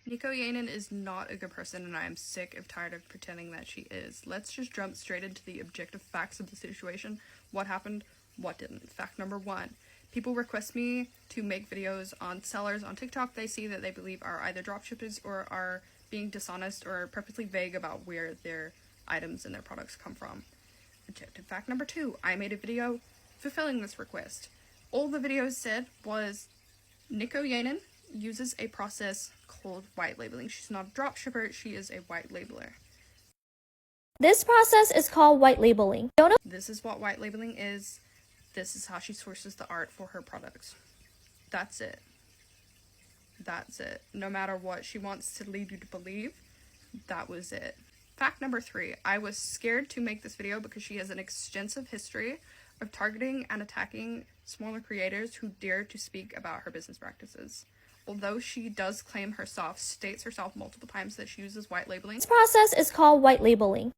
Nekoyanin is not a good person, and I am sick of tired of pretending that she is. Let's just jump straight into the objective facts of the situation. What happened, what didn't. Fact number 1. People request me to make videos on sellers on TikTok they see that they believe are either dropshippers or are being dishonest or purposely vague about where their items and their products come from. Objective fact number 2. I made a video fulfilling this request. All the videos said was Nekoyanin uses a process called white labeling. She's not a dropshipper, she is a white labeler. This process is called white labeling. This is what white labeling is. This is how she sources the art for her products. That's it. That's it. No matter what she wants to lead you to believe, that was it. Fact number 3. I was scared to make this video because she has an extensive history of targeting and attacking smaller creators who dare to speak about her business practices. Although she does claim herself, states herself multiple times that she uses white labeling. This process is called white labeling.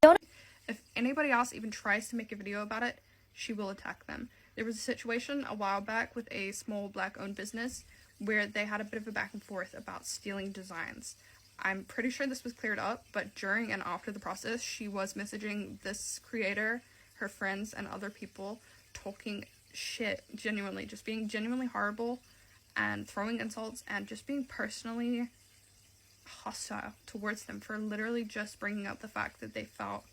If anybody else even tries to make a video about it, she will attack them. There was a situation a while back with a small black-owned business where they had a bit of a back and forth about stealing designs. I'm pretty sure this was cleared up, but during and after the process, she was messaging this creator, her friends, and other people, talking shit, genuinely, just being genuinely horrible and throwing insults and just being personally hostile towards them for literally just bringing up the fact that they felt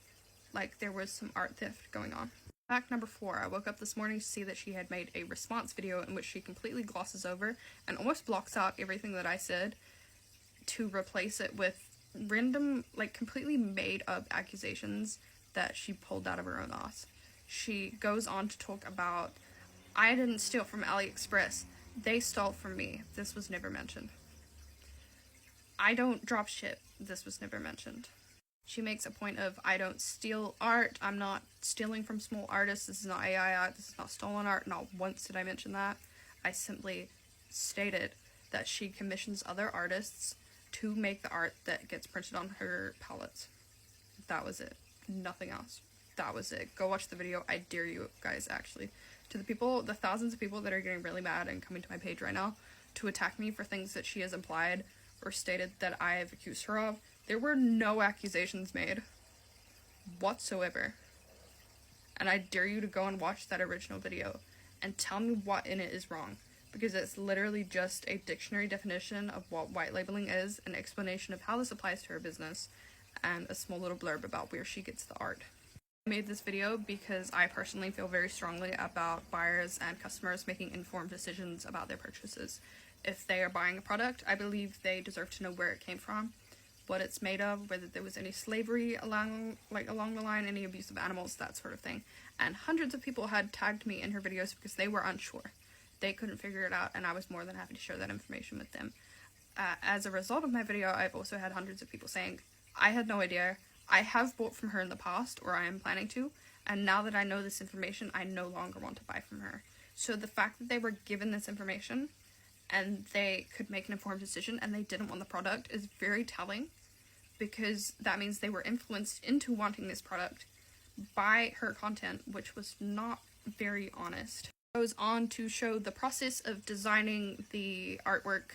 like there was some art theft going on. Fact number 4. I woke up this morning to see that she had made a response video in which she completely glosses over and almost blocks out everything that I said to replace it with random, like, completely made up accusations that she pulled out of her own ass. She goes on to talk about, I didn't steal from AliExpress. They stole from me. This was never mentioned. I don't drop ship. This was never mentioned. She makes a point of, I don't steal art. I'm not stealing from small artists. This is not AI art. This is not stolen art. Not once did I mention that. I simply stated that she commissions other artists to make the art that gets printed on her palettes. That was it. Nothing else. That was it. Go watch the video. I dare you guys, actually. To the people, the thousands of people that are getting really mad and coming to my page right now to attack me for things that she has implied or stated that I have accused her of, there were no accusations made whatsoever. And I dare you to go and watch that original video and tell me what in it is wrong, because it's literally just a dictionary definition of what white labeling is, an explanation of how this applies to her business, and a small little blurb about where she gets the art. I made this video because I personally feel very strongly about buyers and customers making informed decisions about their purchases. If they are buying a product, I believe they deserve to know where it came from, what it's made of, whether there was any slavery along the line, any abuse of animals, that sort of thing. And hundreds of people had tagged me in her videos because they were unsure. They couldn't figure it out, and I was more than happy to share that information with them. As a result of my video, I've also had hundreds of people saying, I had no idea. I have bought from her in the past, or I am planning to, and now that I know this information, I no longer want to buy from her. So the fact that they were given this information and they could make an informed decision and they didn't want the product is very telling, because that means they were influenced into wanting this product by her content, which was not very honest. Goes on to show the process of designing the artwork,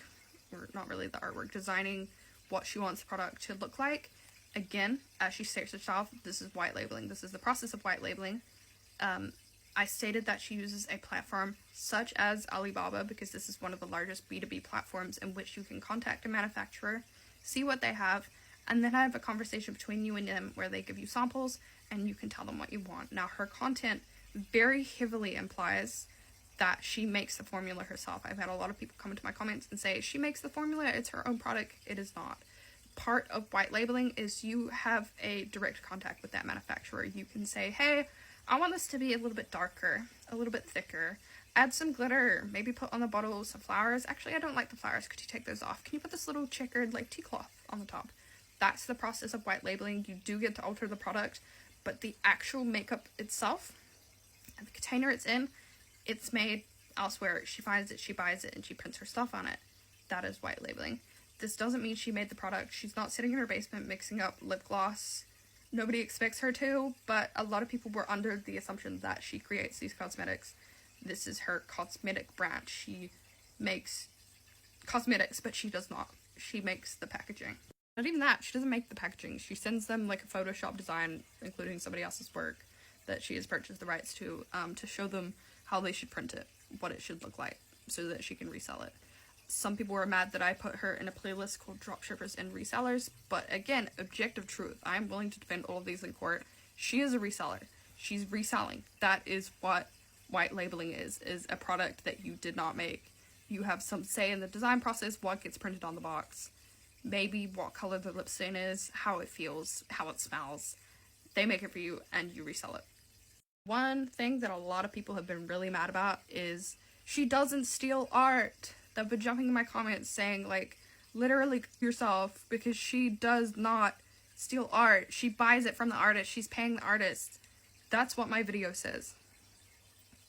or not really the artwork, designing what she wants the product to look like. Again, as she states herself, this is white labeling. This is the process of white labeling. I stated that she uses a platform such as Alibaba because this is one of the largest B2B platforms in which you can contact a manufacturer, see what they have, and then have a conversation between you and them where they give you samples and you can tell them what you want. Now, her content very heavily implies that she makes the formula herself. I've had a lot of people come into my comments and say, she makes the formula, it's her own product. It is not. Part of white labeling is you have a direct contact with that manufacturer. You can say, hey, I want this to be a little bit darker, a little bit thicker. Add some glitter, maybe put on the bottle some flowers. Actually, I don't like the flowers. Could you take those off? Can you put this little checkered like tea cloth on the top? That's the process of white labeling. You do get to alter the product, but the actual makeup itself and the container it's in, it's made elsewhere. She finds it, she buys it, and she prints her stuff on it. That is white labeling. This doesn't mean she made the product. She's not sitting in her basement mixing up lip gloss. Nobody expects her to, but a lot of people were under the assumption that she creates these cosmetics. This is her cosmetic brand. She makes cosmetics, but she does not. she makes the packaging. Not even that, she doesn't make the packaging. She sends them like a Photoshop design, including somebody else's work that she has purchased the rights to show them how they should print it, what it should look like, so that she can resell it. Some people were mad that I put her in a playlist called Dropshippers and Resellers, but again, objective truth. I'm willing to defend all of these in court. She is a reseller. She's reselling. That is what white labeling is a product that you did not make. You have some say in the design process, what gets printed on the box, maybe what color the lip stain is, how it feels, how it smells. They make it for you and you resell it. One thing that a lot of people have been really mad about is she doesn't steal art. They've been jumping in my comments saying, like, literally yourself, because she does not steal art. She buys it from the artist. She's paying the artist. That's what my video says.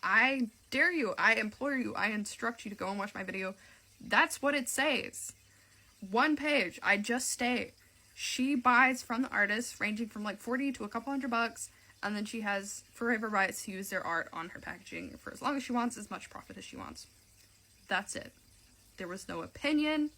I dare you, I implore you, I instruct you to go and watch my video. That's what it says. One page, I just state, she buys from the artist, ranging from like 40 to a couple $100, and then she has forever rights to use their art on her packaging for as long as she wants, as much profit as she wants. That's it. There was no opinion.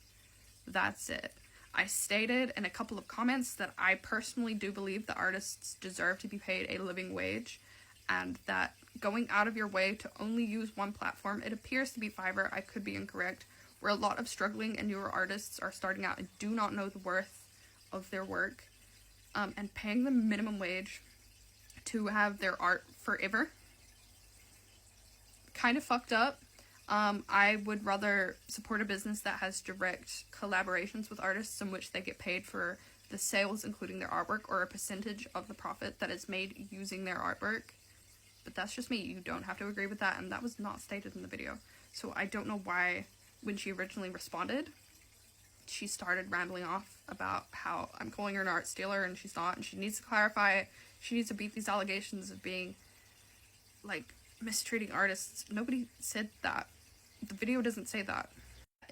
That's it. I stated in a couple of comments that I personally do believe the artists deserve to be paid a living wage, and that going out of your way to only use one platform, it appears to be Fiverr, I could be incorrect, where a lot of struggling and newer artists are starting out and do not know the worth of their work, and paying them minimum wage to have their art forever. Kind of fucked up. I would rather support a business that has direct collaborations with artists in which they get paid for the sales, including their artwork, or a percentage of the profit that is made using their artwork. But that's just me. You don't have to agree with that, and that was not stated in the video. So I don't know why, when she originally responded, she started rambling off about how I'm calling her an art stealer and she's not, and she needs to clarify it. She needs to beat these allegations of being, like, mistreating artists. Nobody said that. The video doesn't say that.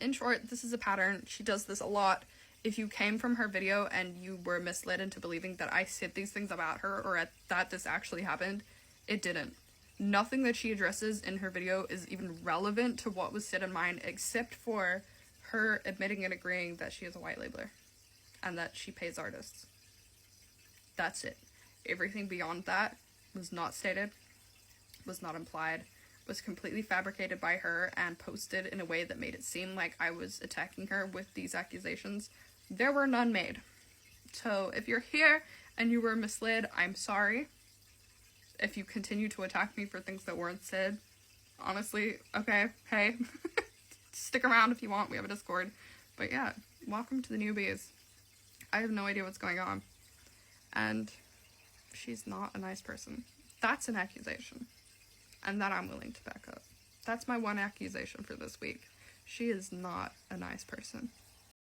In short, this is a pattern. She does this a lot. If you came from her video and you were misled into believing that I said these things about her, or that this actually happened, it didn't. Nothing that she addresses in her video is even relevant to what was said in mine, except for her admitting and agreeing that she is a white labeler and that she pays artists. That's it. Everything beyond that was not stated, was not implied, was completely fabricated by her and posted in a way that made it seem like I was attacking her with these accusations. There were none made. So if you're here and you were misled, I'm sorry. If you continue to attack me for things that weren't said, honestly, okay, hey, stick around if you want. We have a Discord. But yeah, welcome to the newbies. I have no idea what's going on. And she's not a nice person. That's an accusation. And that I'm willing to back up. That's my one accusation for this week. She is not a nice person.